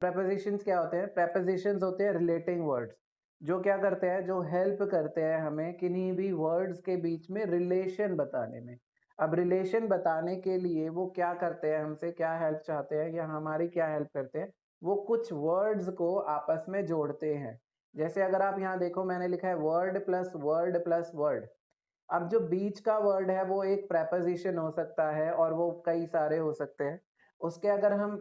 Prepositions क्या होते हैं? प्रेपोजिशंस होते हैं रिलेटिंग वर्ड्स, जो क्या करते हैं, जो हेल्प करते हैं हमें किन्हीं भी वर्ड्स के बीच में रिलेशन बताने में। अब रिलेशन बताने के लिए वो क्या करते हैं, हमसे क्या हेल्प चाहते हैं या हमारी क्या हेल्प करते हैं, वो कुछ वर्ड्स को आपस में जोड़ते हैं। जैसे अगर आप यहाँ देखो, मैंने लिखा है word plus word plus word. अब जो बीच का वर्ड है वो एक प्रेपोजिशन हो सकता है और वो कई सारे हो सकते हैं। उसके अगर हम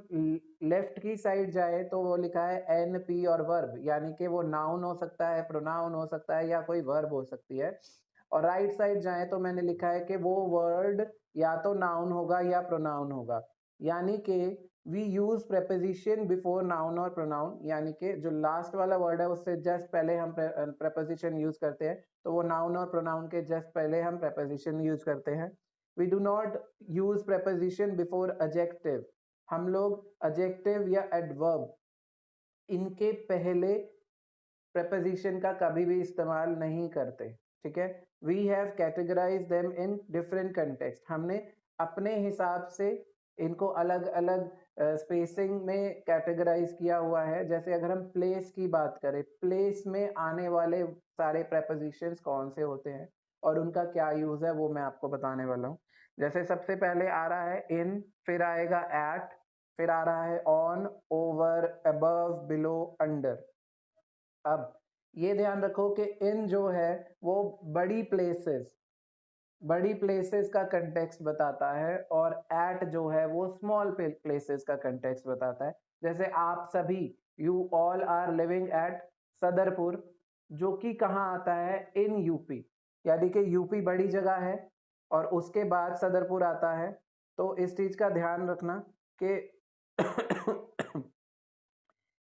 लेफ्ट की साइड जाए तो वो लिखा है एन पी और वर्ब, यानी कि वो नाउन हो सकता है, प्रोनाउन हो सकता है या कोई वर्ब हो सकती है। और राइट साइड जाए तो मैंने लिखा है कि वो वर्ड या तो नाउन होगा या प्रोनाउन होगा। यानी कि we use preposition before noun और प्रोनाउन, यानी कि जो लास्ट वाला वर्ड है उससे जस्ट पहले हम प्रेपोजिशन यूज करते हैं, तो वो नाउन और प्रोनाउन के जस्ट पहले हम प्रेपोजिशन यूज करते हैं। We do not use preposition before adjective. हम लोग एडजेक्टिव या एडवर्ब इनके पहले प्रेपोजिशन का कभी भी इस्तेमाल नहीं करते। ठीक है, we have categorise them in different context. हमने अपने हिसाब से इनको अलग अलग स्पेसिंग में कैटेगराइज किया हुआ है। जैसे अगर हम प्लेस की बात करें, प्लेस में आने वाले सारे प्रेपोजिशंस कौन से होते हैं और उनका क्या यूज है वो मैं आपको बताने वाला हूँ। जैसे सबसे पहले आ रहा है इन, फिर आएगा एट, फिर आ रहा है on, over, above, below, under. अब ये ध्यान रखो कि इन जो है वो बड़ी प्लेसेस का कंटेक्स्ट बताता है और एट जो है वो स्मॉल प्लेसेस का कंटेक्स्ट बताता है। जैसे आप सभी, you all are living at Sadarpur, जो कि कहाँ आता है, इन यूपी। यानी कि यूपी बड़ी जगह है और उसके बाद सदरपुर आता है। तो इस चीज का ध्यान रखना कि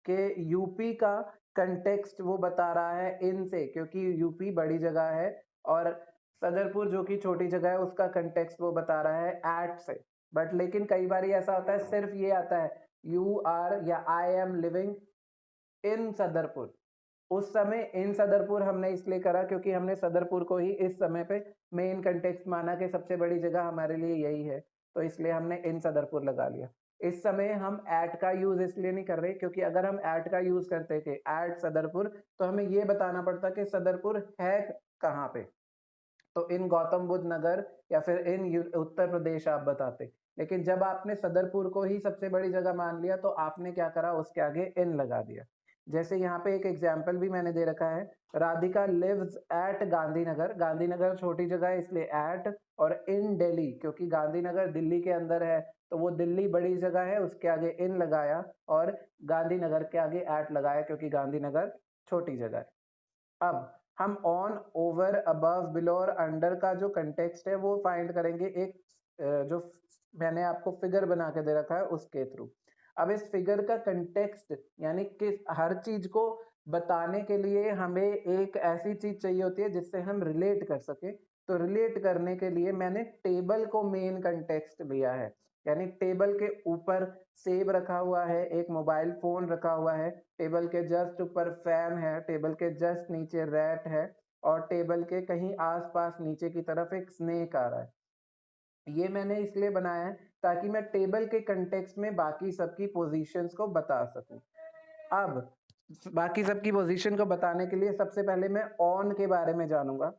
कि यूपी का कंटेक्स्ट वो बता रहा है इन से, क्योंकि यूपी बड़ी जगह है, और सदरपुर जो कि छोटी जगह है उसका कंटेक्स्ट वो बता रहा है एट से। बट लेकिन कई बार ऐसा होता है सिर्फ ये आता है यू आर या I am living in Sadarpur. उस समय इन सदरपुर हमने इसलिए करा क्योंकि हमने सदरपुर को ही इस समय पे मेन कंटेक्स्ट माना कि सबसे बड़ी जगह हमारे लिए यही है, तो इसलिए हमने इन सदरपुर लगा लिया। इस समय हम एट का यूज इसलिए नहीं कर रहे क्योंकि अगर हम एट का यूज करते थे, एट सदरपुर, तो हमें ये बताना पड़ता कि सदरपुर है कहाँ पे। तो इन गौतम बुद्ध नगर या फिर इन उत्तर प्रदेश आप बताते। लेकिन जब आपने सदरपुर को ही सबसे बड़ी जगह मान लिया तो आपने क्या करा, उसके आगे इन लगा दिया। जैसे यहाँ पे एक एग्जाम्पल भी मैंने दे रखा है, राधिका लिव्स एट गांधीनगर। गांधीनगर छोटी जगह है इसलिए एट, और इन दिल्ली क्योंकि गांधीनगर दिल्ली के अंदर है तो वो दिल्ली बड़ी जगह है, उसके आगे इन लगाया, और गांधीनगर के आगे एट लगाया क्योंकि गांधीनगर छोटी जगह है। अब हम ऑन, ओवर, अबव, बिलो और अंडर का जो कंटेक्स्ट है वो फाइंड करेंगे एक जो मैंने आपको फिगर बना के दे रखा है उसके थ्रू। अब इस फिगर का कंटेक्स्ट यानी कि हर चीज को बताने के लिए हमें एक ऐसी चीज चाहिए होती है जिससे हम रिलेट कर सके। तो रिलेट करने के लिए मैंने टेबल को मेन कंटेक्स्ट लिया है। यानी टेबल के ऊपर सेब रखा हुआ है, एक मोबाइल फोन रखा हुआ है, टेबल के जस्ट ऊपर फैन है, टेबल के जस्ट नीचे रैट है, और टेबल के कहीं आसपास नीचे की तरफ एक स्नेक आ रहा है। ये मैंने इसलिए बनाया है ताकि मैं टेबल के कंटेक्स्ट में बाकी सबकी पोजीशंस को बता सकूं। अब बाकी सबकी पोजीशन को बताने के लिए सबसे पहले मैं ऑन के बारे में जानूंगा।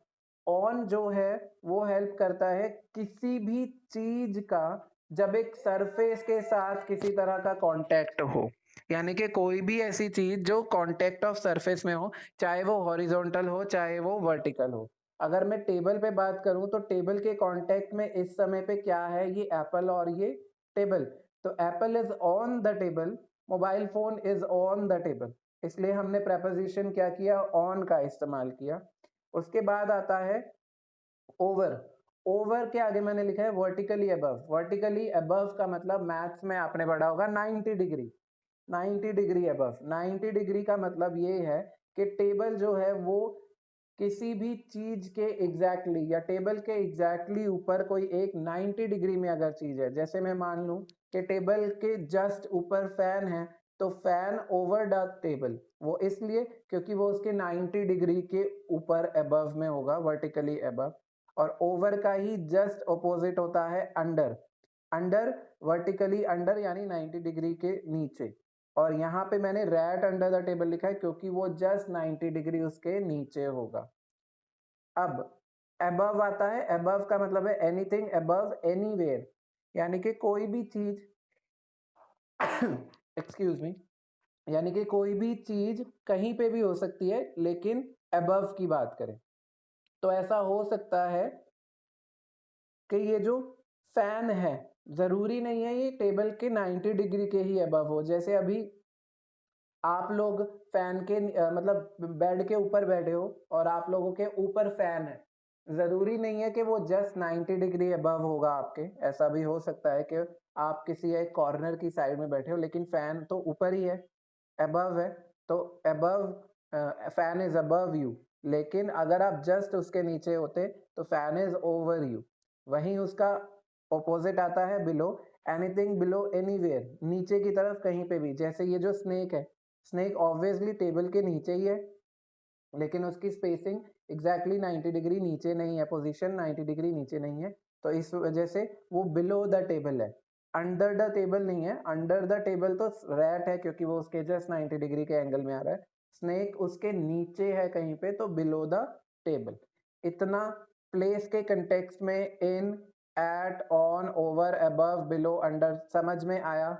ऑन जो है वो हेल्प करता है किसी भी चीज का जब एक सरफेस के साथ किसी तरह का कांटेक्ट हो, यानी कि कोई भी ऐसी चीज जो कांटेक्ट ऑफ सरफेस में हो, चाहे वो हॉरिजॉन्टल हो चाहे वो वर्टिकल हो। अगर मैं टेबल पे बात करूं तो टेबल के कांटेक्ट में इस समय पे क्या है, ये एप्पल और ये टेबल। तो Apple is on the table, mobile phone is on the table, इसलिए हमने प्रेपोजिशन क्या किया, ऑन का इस्तेमाल किया। उसके बाद आता है ओवर। ओवर के आगे मैंने लिखा है वर्टिकली अबव। वर्टिकली अबव का मतलब मैथ्स में आपने पढ़ा होगा 90 डिग्री। 90 डिग्री अबव, 90 डिग्री का मतलब ये है कि टेबल जो है वो किसी भी चीज के एग्जैक्टली या टेबल के एग्जैक्टली ऊपर कोई एक 90 डिग्री में अगर चीज है, जैसे मैं मान लूं कि टेबल के जस्ट ऊपर फैन है, तो फैन ओवर द टेबल, वो इसलिए क्योंकि वो उसके 90 डिग्री के ऊपर अबव में होगा, वर्टिकली अबव। और ओवर का ही जस्ट ऑपोजिट होता है अंडर। अंडर वर्टिकली अंडर यानी 90 डिग्री के नीचे। और यहाँ पे मैंने रैट अंडर द टेबल लिखा है क्योंकि वो जस्ट 90 डिग्री उसके नीचे होगा। अब अबव आता है, अबव का मतलब है एनीथिंग अबव एनीवेयर, यानी कि कोई भी चीज एक्सक्यूज मी, यानी कि कोई भी चीज कहीं पे भी हो सकती है लेकिन अबव की बात करें तो ऐसा हो सकता है कि ये जो फैन है जरूरी नहीं है ये टेबल के 90 डिग्री के ही अबव हो। जैसे अभी आप लोग फैन के मतलब बेड के ऊपर बैठे हो और आप लोगों के ऊपर फैन है, जरूरी नहीं है कि वो जस्ट 90 डिग्री अबव होगा आपके। ऐसा भी हो सकता है कि आप किसी एक कॉर्नर की साइड में बैठे हो लेकिन फैन तो ऊपर ही है, अबव है, तो above fan is above you. लेकिन अगर आप जस्ट उसके नीचे होते तो फैन इज ओवर यू। वहीं उसका ऑपोजिट आता है बिलो, एनीथिंग बिलो एनीवेयर, नीचे की तरफ कहीं पे भी। जैसे ये जो स्नेक है, स्नेक ऑब्वियसली टेबल के नीचे ही है लेकिन उसकी स्पेसिंग एग्जैक्टली 90 डिग्री नीचे नहीं है, पोजीशन 90 डिग्री नीचे नहीं है, तो इस वजह से वो बिलो द टेबल है, अंडर द टेबल नहीं है। अंडर द टेबल तो रैट है क्योंकि वो उसके जस्ट 90 डिग्री के एंगल में आ रहा है, स्नेक उसके नीचे है कहीं पे, तो बिलो द टेबल। इतना प्लेस के कंटेक्स्ट में in, at, on, over, above, below, under समझ में आया?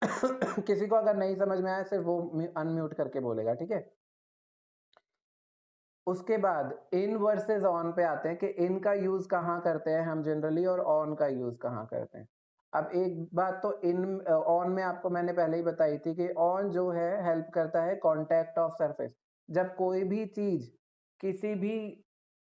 किसी को अगर नहीं समझ में आया सिर्फ वो अनम्यूट करके बोलेगा, ठीक है। उसके बाद इन वर्सेस ऑन पे आते हैं कि इन का यूज कहाँ करते हैं हम जनरली और ऑन का यूज कहाँ करते हैं। अब एक बात तो इन ऑन में आपको मैंने पहले ही बताई थी कि ऑन जो है हेल्प करता है कांटेक्ट ऑफ सरफेस। जब कोई भी चीज किसी भी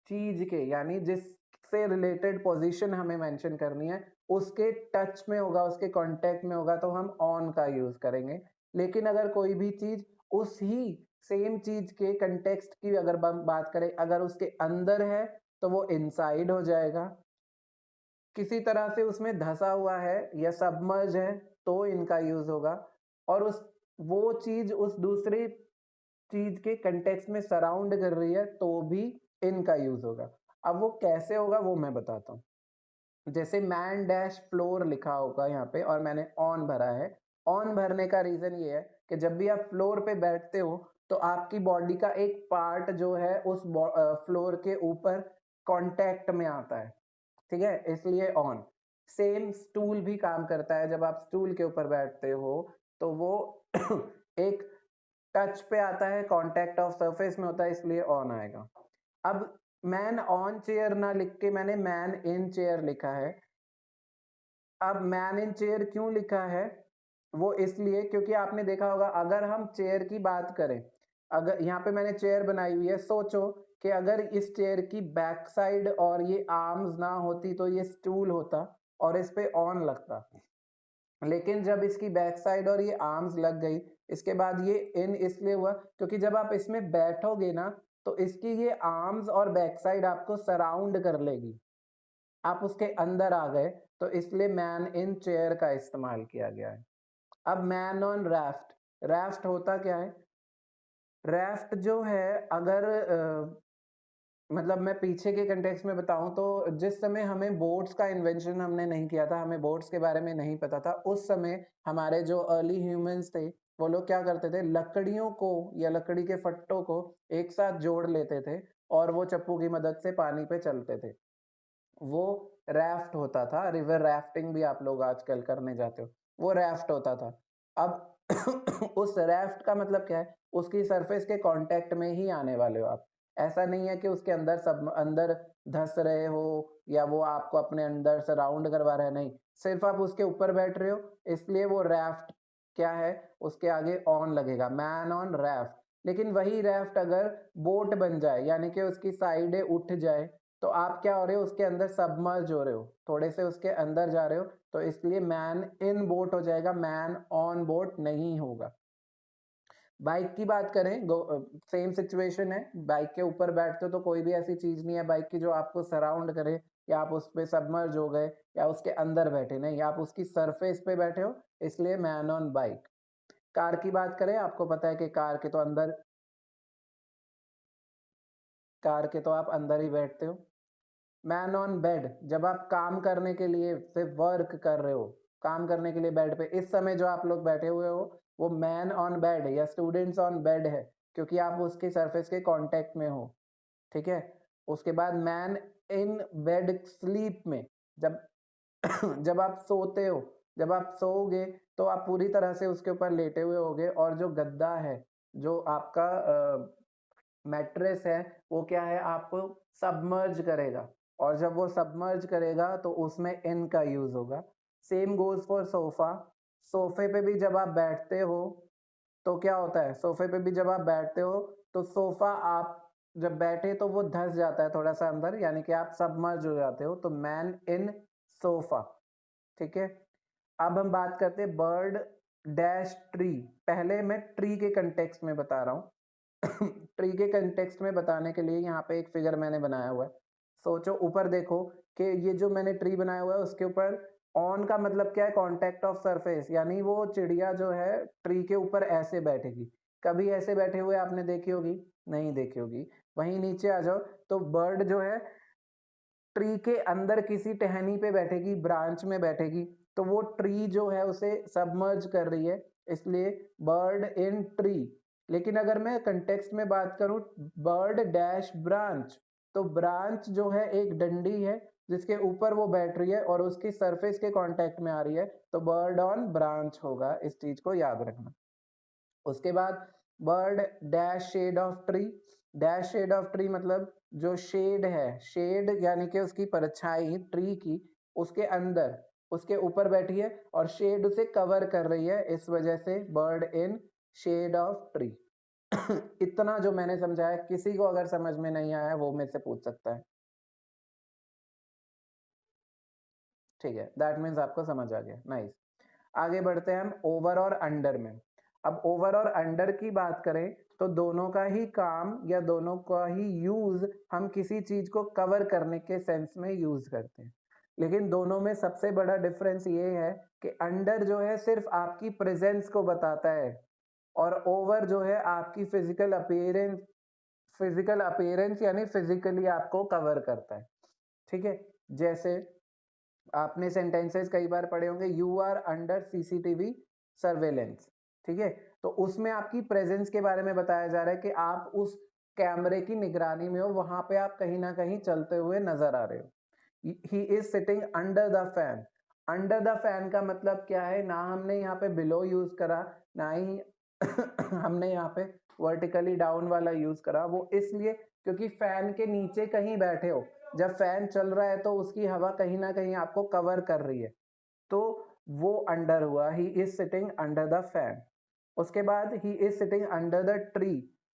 चीज के यानी जिससे रिलेटेड पोजीशन हमें मेंशन करनी है उसके टच में होगा, उसके कांटेक्ट में होगा, तो हम ऑन का यूज करेंगे। लेकिन अगर कोई भी चीज उस ही सेम चीज के कंटेक्स्ट की अगर बात करें, अगर उसके अंदर है तो वो इनसाइड हो जाएगा। किसी तरह से उसमें धसा हुआ है या सबमर्ज है तो इनका यूज होगा। और उस वो चीज उस दूसरी चीज के कंटेक्स्ट में सराउंड कर रही है तो भी इनका यूज होगा। अब वो कैसे होगा वो मैं बताता हूँ। जैसे मैन डैश फ्लोर लिखा होगा यहाँ पे और मैंने ऑन भरा है। ऑन भरने का रीजन ये है कि जब भी आप फ्लोर पे बैठते हो तो आपकी बॉडी का एक पार्ट जो है उस फ्लोर के ऊपर कांटेक्ट में आता है, ठीक है, इसलिए ऑन। सेम स्टूल भी काम करता है, जब आप स्टूल के ऊपर बैठते हो तो वो एक टच पे आता है, कांटेक्ट ऑफ सरफेस में होता है, इसलिए ऑन आएगा। अब मैन ऑन चेयर ना लिख के मैंने मैन इन चेयर लिखा है। अब मैन इन चेयर क्यों लिखा है? वो इसलिए क्योंकि आपने देखा होगा अगर हम चेयर की बात करें, अगर यहाँ पे मैंने चेयर बनाई हुई है, सोचो कि अगर इस चेयर की बैक साइड और ये आर्म्स ना होती तो ये स्टूल होता और इस पे ऑन लगता। लेकिन जब इसकी बैक साइड और ये आर्म्स लग गई, इसके बाद ये इन इसलिए हुआ क्योंकि जब आप इसमें बैठोगे ना तो इसकी ये आर्म्स और बैक साइड आपको सराउंड कर लेगी, आप उसके अंदर आ गए, तो इसलिए मैन इन चेयर का इस्तेमाल किया गया है। अब मैन ऑन राफ्ट, राफ्ट होता क्या है? राफ्ट जो है अगर मतलब मैं पीछे के कंटेक्स्ट में बताऊं तो जिस समय हमें बोट्स का इन्वेंशन हमने नहीं किया था, हमें बोट्स के बारे में नहीं पता था, उस समय हमारे जो अर्ली ह्यूमंस थे वो लोग क्या करते थे, लकड़ियों को या लकड़ी के फट्टों को एक साथ जोड़ लेते थे और वो चप्पू की मदद से पानी पे चलते थे। वो राफ्ट होता था। रिवर राफ्टिंग भी आप लोग आजकल करने जाते हो, वो राफ्ट होता था। अब उस राफ्ट का मतलब क्या है? उसकी सरफेस के कांटेक्ट में ही आने वाले हो आप। ऐसा नहीं है कि उसके अंदर सब अंदर धस रहे हो या वो आपको अपने अंदर सराउंड करवा रहा है, नहीं, सिर्फ आप उसके ऊपर बैठ रहे हो, इसलिए वो राफ्ट क्या है, उसके आगे ऑन लगेगा, मैन ऑन राफ्ट। लेकिन वही राफ्ट अगर बोट बन जाए यानी कि उसकी साइडें उठ जाए तो आप क्या हो रहे हो, उसके अंदर सबमर्ज हो रहे हो, थोड़े से उसके अंदर जा रहे हो, तो इसलिए मैन इन बोट हो जाएगा, मैन ऑन बोट नहीं होगा। बाइक की बात करें, सेम सिचुएशन है, बाइक के ऊपर बैठते हो तो कोई भी ऐसी चीज नहीं है बाइक की जो आपको सराउंड करे या आप उस पे सबमर्ज हो गए या उसके अंदर बैठे, नहीं, आप उसकी सरफेस पे बैठे हो, इसलिए मैन ऑन बाइक। कार की बात करें, आपको पता है कि कार के तो आप अंदर ही बैठते हो। मैन ऑन बेड, जब आप काम करने के लिए सिर्फ वर्क कर रहे हो, काम करने के लिए बेड पे। इस समय जो आप लोग बैठे हुए हो वो मैन ऑन बेड या स्टूडेंट्स ऑन बेड है, क्योंकि आप उसके सरफेस के कांटेक्ट में हो, ठीक है। उसके बाद मैन इन बेड स्लीप में, जब जब आप सोते हो, जब आप सोओगे तो आप पूरी तरह से उसके ऊपर लेटे हुए होगे, और जो गद्दा है, जो आपका मैट्रेस है, वो क्या है, आपको सबमर्ज करेगा, और जब वो सबमर्ज करेगा तो उसमें इन का यूज होगा। Same goes for sofa. सोफे पे भी जब आप बैठते हो तो क्या होता है, सोफे पे भी जब आप बैठते हो तो सोफा आप जब बैठे तो वो धंस जाता है थोड़ा सा अंदर, यानी कि आप सबमर्ज हो जाते हो, तो मैन इन सोफा, ठीक है। अब हम बात करते हैं बर्ड डैश ट्री। पहले मैं ट्री के कंटेक्स्ट में बता रहा हूँ। ट्री के कंटेक्स्ट में बताने के लिए यहाँ पे एक फिगर मैंने बनाया हुआ है। सोचो, ऊपर देखो कि ये जो मैंने ट्री बनाया हुआ है उसके ऊपर ऑन का मतलब क्या है, कांटेक्ट ऑफ सरफेस, यानी वो चिड़िया जो है ट्री के ऊपर ऐसे बैठेगी। कभी ऐसे बैठे हुए आपने देखी होगी? नहीं देखी होगी। वहीं नीचे आ जाओ तो बर्ड जो है ट्री के अंदर किसी टहनी पे बैठेगी, ब्रांच में बैठेगी, तो वो ट्री जो है उसे सबमर्ज कर रही है, इसलिए बर्ड इन ट्री। लेकिन अगर मैं कंटेक्स्ट में बात करूं बर्ड डैश ब्रांच, तो ब्रांच जो है एक डंडी है जिसके ऊपर वो बैठ रही है और उसकी सरफेस के कांटेक्ट में आ रही है, तो बर्ड ऑन ब्रांच होगा। इस चीज को याद रखना। उसके बाद bird dash shade of tree. Dash shade of tree मतलब जो शेड है, शेड यानी कि उसकी परछाई ट्री की उसके अंदर, उसके ऊपर बैठी है और शेड उसे कवर कर रही है, इस वजह से bird in shade of tree. इतना जो मैंने समझाया, किसी को अगर समझ में नहीं आया वो मेरे से पूछ सकता है, ठीक है। दैट मीन्स आपको समझ आ गया, नाइस। आगे बढ़ते हैं हम ओवर और अंडर में। अब ओवर और अंडर की बात करें तो दोनों का ही काम या दोनों का ही यूज हम किसी चीज को कवर करने के सेंस में यूज करते हैं, लेकिन दोनों में सबसे बड़ा डिफरेंस ये है कि अंडर जो है सिर्फ आपकी प्रेजेंस को बताता है, और ओवर जो है आपकी फिजिकल अपीयरेंस यानी फिजिकली आपको कवर करता है, ठीक है। जैसे आपने सेंटेंसेस कई बार पढ़े होंगे, you are under CCTV surveillance, ठीक है। तो उसमें आपकी प्रेजेंस के बारे में बताया जा रहा है कि आप उस कैमरे की निगरानी में हो, वहां पे आप कहीं ना कहीं चलते हुए नजर आ रहे हो। ही is sitting under the fan. Under the fan का मतलब क्या है, ना हमने यहाँ पे बिलो यूज करा, ना ही हमने यहाँ पे वर्टिकली डाउन वाला यूज करा। वो इसलिए क्योंकि फैन के नीचे कहीं बैठे हो, जब फैन चल रहा है तो उसकी हवा कहीं ना कहीं आपको कवर कर रही है, तो वो अंडर हुआ, ही is sitting under the fan. उसके बाद ही is sitting under the tree.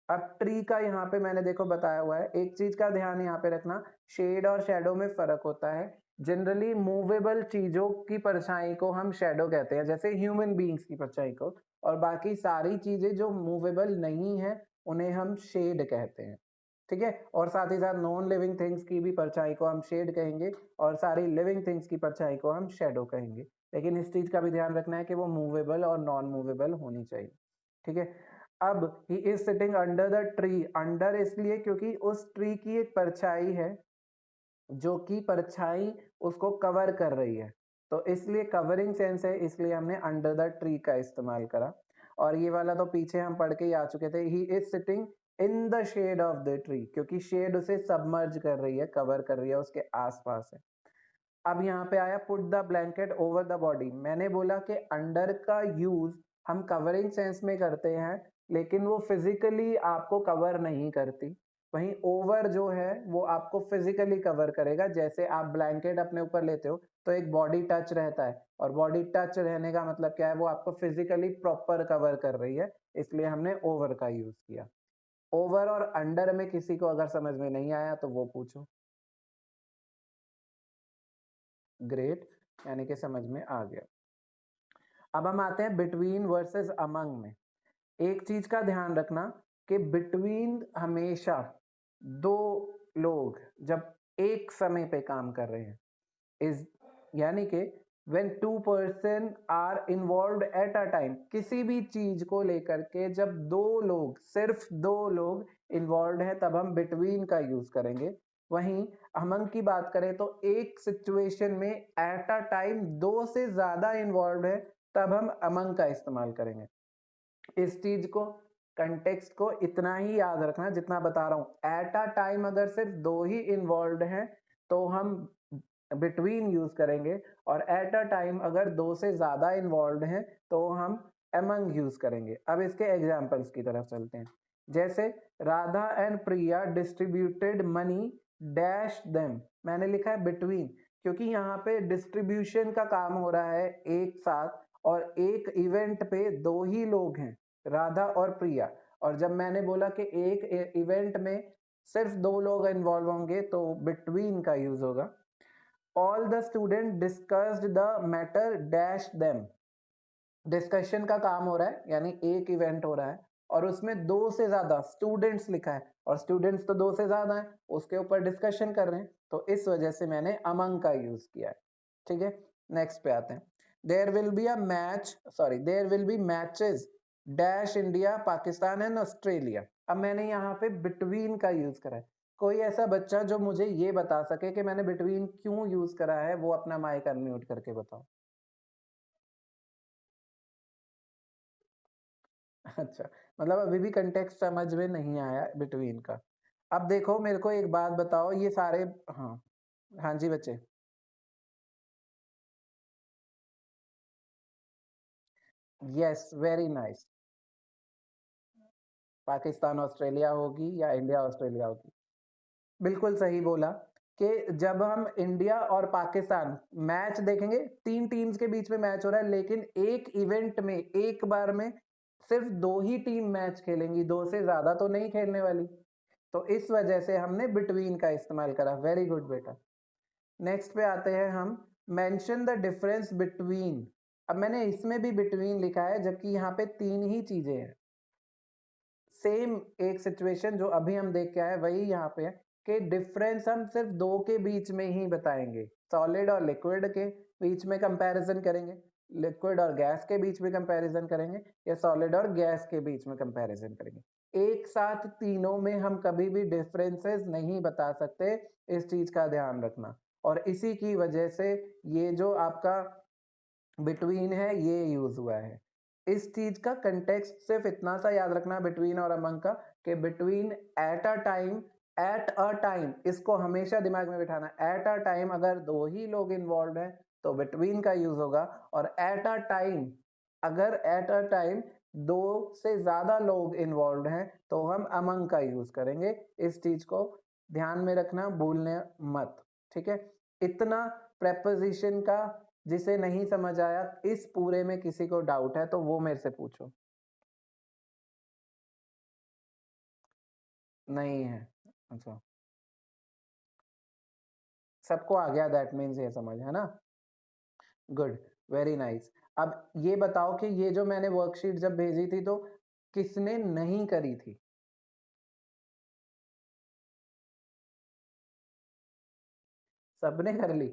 अब ट्री का यहाँ पे मैंने देखो बताया हुआ है, एक चीज का ध्यान यहाँ पे रखना, शेड और शेडो में फर्क होता है। जनरली मूवेबल चीजों की परछाई को हम शेडो कहते हैं, जैसे ह्यूमन बीइंग्स की परछाई को, और बाकी सारी चीजें जो मूवेबल नहीं है उन्हें हम शेड कहते हैं, ठीक है। और साथ ही साथ नॉन लिविंग थिंग्स की भी परछाई को हम शेड कहेंगे, और सारी लिविंग थिंग्स की परछाई को हम शेडो कहेंगे। लेकिन इस चीज का भी ध्यान रखना है कि वो मूवेबल और नॉन मूवेबल होनी चाहिए, ठीक है। अब ही is sitting under the tree. Under इसलिए क्योंकि उस ट्री की एक परछाई है जो कि परछाई उसको कवर कर रही है, तो इसलिए कवरिंग सेंस है, इसलिए हमने अंडर द ट्री का इस्तेमाल करा। और ये वाला तो पीछे हम पढ़ के ही आ चुके थे, he is sitting in the shade of the tree, क्योंकि शेड उसे सबमर्ज कर रही है, कवर कर रही है, उसके आसपास है। अब यहाँ पे आया put the blanket over the body. मैंने बोला कि अंडर का यूज हम कवरिंग सेंस में करते हैं, लेकिन वो फिजिकली आपको कवर नहीं करती। वहीं ओवर जो है वो आपको फिजिकली कवर करेगा। जैसे आप ब्लैंकेट अपने ऊपर लेते हो तो एक बॉडी टच रहता है, और बॉडी टच रहने का मतलब क्या है, वो आपको फिजिकली प्रॉपर कवर कर रही है, इसलिए हमने ओवर का यूज किया। ओवर और अंडर में किसी को अगर समझ में नहीं आया तो वो पूछो। ग्रेट, यानी कि समझ में आ गया। अब हम आते हैं बिटवीन वर्सेस अमंग में। एक चीज का ध्यान रखना कि बिटवीन हमेशा दो लोग जब एक समय पे काम कर रहे हैं, इज यानी कि when two person are involved at a time, किसी भी चीज को लेकर के जब दो लोग, सिर्फ दो लोग इन्वॉल्व हैं, तब हम बिटवीन का यूज करेंगे। वहीं अमंग की बात करें तो एक सिचुएशन में एट अ टाइम 2 से ज़्यादा इन्वॉल्व्ड है, तब हम अमंग का इस्तेमाल करेंगे। इस चीज़ को कंटेक्स्ट को इतना ही याद रखना जितना बता रहा हूँ। एट अ टाइम अगर सिर्फ 2 ही इन्वॉल्व्ड हैं, तो हम बिटवीन यूज़ करेंगे और एट अ टाइम अगर 2 से ज़्यादा इन्वॉल्व्ड हैं, तो हम अमंग यूज़ करेंगे। अब इसके एग्ज़ाम्पल्स की तरफ चलते हैं। जैसे Radha and Priya distributed money dash them, मैंने लिखा है बिटवीन, क्योंकि यहाँ पे डिस्ट्रीब्यूशन का काम हो रहा है एक साथ और एक इवेंट पे 2 ही लोग हैं, राधा और प्रिया। और जब मैंने बोला कि एक इवेंट में सिर्फ 2 लोग इन्वॉल्व होंगे, तो बिटवीन का यूज़ होगा। All the student discussed the matter dash them, discussion का काम हो रहा है, यानी एक इवेंट हो रहा है और उसमें 2 से ज़्यादा स्टूडेंट्स लिखा है और स्टूडेंट्स तो 2 से ज़्यादा हैं, उसके ऊपर डिस्कशन कर रहे हैं, तो इस वजह से मैंने अमंग का यूज़ किया है। ठीक है, नेक्स्ट पे आते हैं। There will be a match, sorry, there will be matches dash India, Pakistan and Australia. अब मैंने यहाँ पे बिटवीन का यूज़ करा है। कोई ऐसा बच्चा जो मुझे ये बता सके कि मैंने बिटवीन क्यों यूज़ करा है, वो अपना माइक अनम्यूट करके बताओ। अच्छा, मतलब अभी भी कॉन्टेक्स्ट समझ में नहीं आया बिटवीन का। अब देखो मेरे को एक बात बताओ, ये सारे, हाँ, हाँ जी बच्चे। Yes, very nice. Pakistan Australia होगी या इंडिया ऑस्ट्रेलिया होगी। बिल्कुल सही बोला कि जब हम इंडिया और पाकिस्तान मैच देखेंगे, 3 टीम्स के बीच में मैच हो रहा है, लेकिन एक इवेंट में एक बार में सिर्फ 2 ही टीम मैच खेलेंगी, 2 से ज़्यादा तो नहीं खेलने वाली। तो इस वजह से हमने बिटवीन का इस्तेमाल करा। वेरी गुड बेटा। नेक्स्ट पे आते हैं हम, मेंशन द डिफरेंस बिटवीन। अब मैंने इसमें भी बिटवीन लिखा है, जबकि यहाँ पे 3 ही चीजें हैं। सेम एक सिचुएशन जो अभी हम देख के आए वही यहाँ पे है कि डिफरेंस हम सिर्फ 2 के बीच में ही बताएंगे। सॉलिड और लिक्विड के बीच में कंपैरिजन करेंगे, लिक्विड और गैस के बीच में कंपैरिजन करेंगे, या सॉलिड और गैस के बीच में कंपैरिजन करेंगे। एक साथ तीनों में हम कभी भी डिफरेंसेस नहीं बता सकते, इस चीज का ध्यान रखना। और इसी की वजह से ये जो आपका बिटवीन है ये यूज हुआ है। इस चीज का कंटेक्स्ट सिर्फ इतना सा याद रखना बिटवीन और अमंग का, कि between at a time, at a time, इसको हमेशा दिमाग में बिठाना। एट अ टाइम अगर 2 ही लोग इन्वॉल्व हैं, तो बिटवीन का यूज होगा। और एट अ टाइम, अगर एट अ टाइम 2 से ज्यादा लोग इन्वॉल्व हैं, तो हम अमंग का यूज करेंगे। इस चीज को ध्यान में रखना, भूलने मत। ठीक है, इतना प्रेपोजिशन का। जिसे नहीं समझ आया, इस पूरे में किसी को डाउट है तो वो मेरे से पूछो। नहीं है? अच्छा, सबको आ गया, दैट मीन्स ये समझ है ना। Good, very nice. अब ये बताओ कि ये जो मैंने वर्कशीट जब भेजी थी, तो किसने नहीं करी थी? सबने कर ली।